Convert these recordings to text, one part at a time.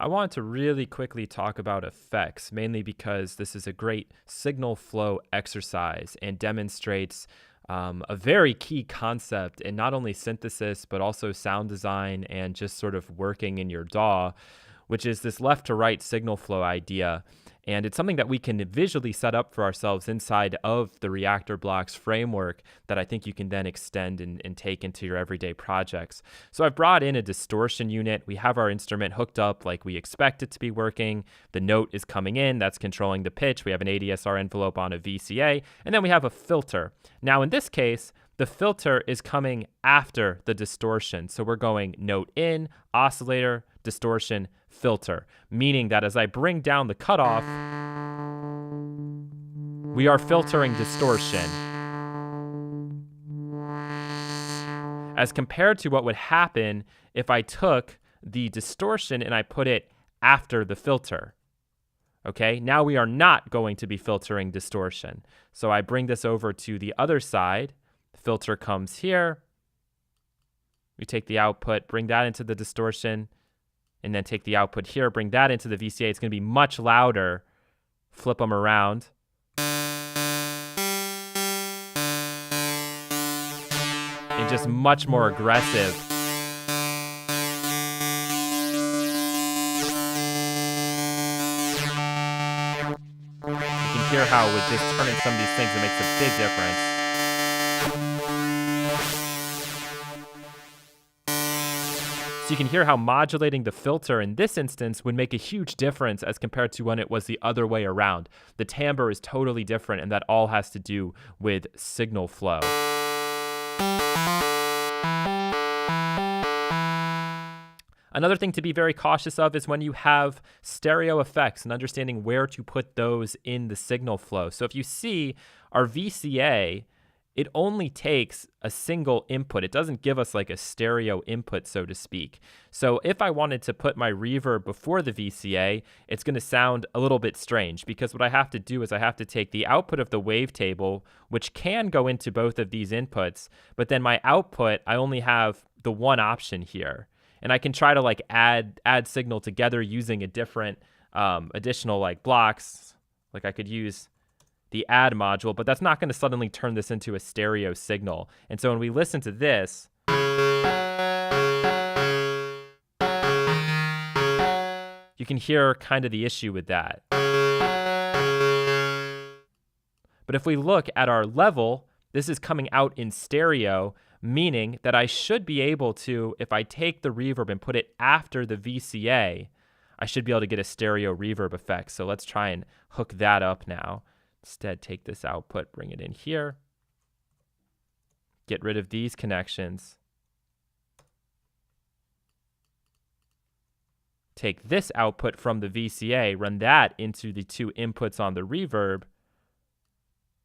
I want to really quickly talk about effects, mainly because this is a great signal flow exercise and demonstrates a very key concept in not only synthesis, but also sound design and just sort of working in your DAW, which is this left to right signal flow idea. And it's something that we can visually set up for ourselves inside of the Reaktor blocks framework that I think you can then extend and take into your everyday projects. So I've brought in a distortion unit. We have our instrument hooked up like we expect it to be working. The note is coming in. That's controlling the pitch. We have an ADSR envelope on a VCA. And then we have a filter. Now in this case, the filter is coming after the distortion. So we're going note in, oscillator, distortion, filter, meaning that as I bring down the cutoff, we are filtering distortion. As compared to what would happen if I took the distortion and I put it after the filter. Okay, now we are not going to be filtering distortion. So I bring this over to the other side. Filter comes here. We take the output, bring that into the distortion, and then take the output here, bring that into the VCA. It's going to be much louder. Flip them around. And just much more aggressive. You can hear how with just turning some of these things, it makes a big difference. So you can hear how modulating the filter in this instance would make a huge difference as compared to when it was the other way around. The timbre is totally different, and that all has to do with signal flow. Another thing to be very cautious of is when you have stereo effects and understanding where to put those in the signal flow. So if you see our VCA, it only takes a single input. It doesn't give us like a stereo input, so to speak. So if I wanted to put my reverb before the VCA, it's going to sound a little bit strange because what I have to do is I have to take the output of the wavetable, which can go into both of these inputs, but then my output, I only have the one option here. And I can try to like add signal together using a different additional like blocks. Like I could use the add module, but that's not going to suddenly turn this into a stereo signal. And so when we listen to this, you can hear kind of the issue with that. But if we look at our level, this is coming out in stereo, meaning that I should be able to, if I take the reverb and put it after the VCA, I should be able to get a stereo reverb effect. So let's try and hook that up now. Instead, take this output, bring it in here. Get rid of these connections. Take this output from the VCA, run that into the two inputs on the reverb,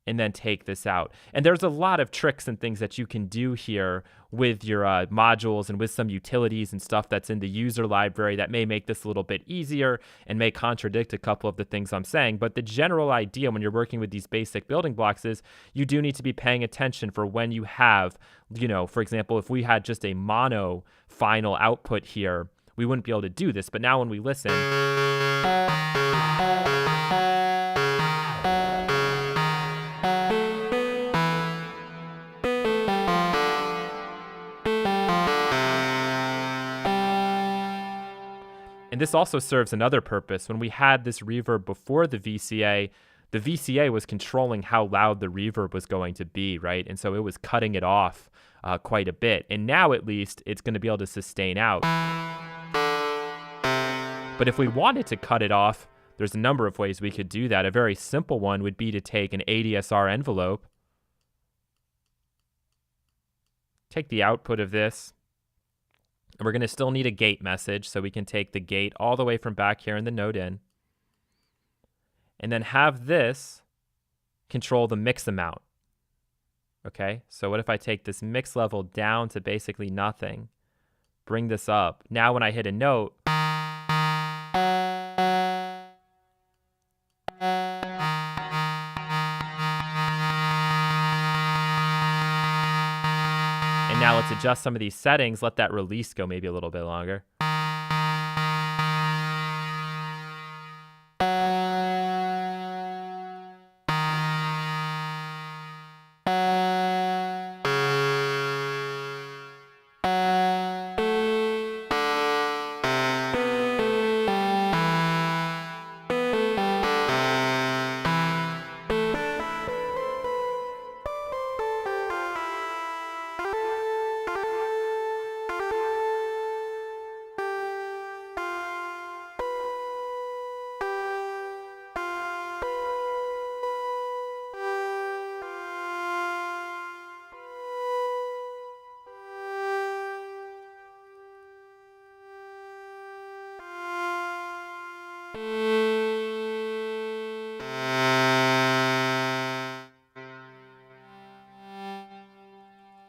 and then take this out. And there's a lot of tricks and things that you can do here with your modules and with some utilities and stuff that's in the user library that may make this a little bit easier and may contradict a couple of the things I'm saying. But the general idea when you're working with these basic building blocks is you do need to be paying attention for when you have, you know, for example, if we had just a mono final output here, we wouldn't be able to do this. But now when we listen, and this also serves another purpose. When we had this reverb before the VCA was controlling how loud the reverb was going to be, right? And so it was cutting it off quite a bit. And now at least it's going to be able to sustain out. But if we wanted to cut it off, there's a number of ways we could do that. A very simple one would be to take an ADSR envelope, take the output of this, and we're going to still need a gate message, so we can take the gate all the way from back here in the note in, and then have this control the mix amount. Okay, so what if I take this mix level down to basically nothing, bring this up. Now when I hit a note, and now let's adjust some of these settings, let that release go maybe a little bit longer.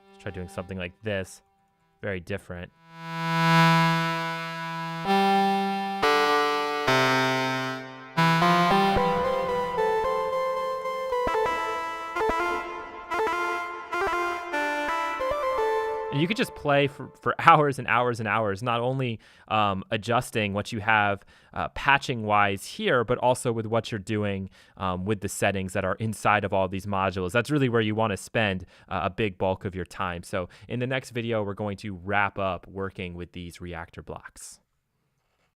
Let's try doing something like this. Very different. And you could just play for hours and hours and hours, not only adjusting what you have patching wise here, but also with what you're doing with the settings that are inside of all these modules. That's really where you want to spend a big bulk of your time. So in the next video, we're going to wrap up working with these Reaktor blocks.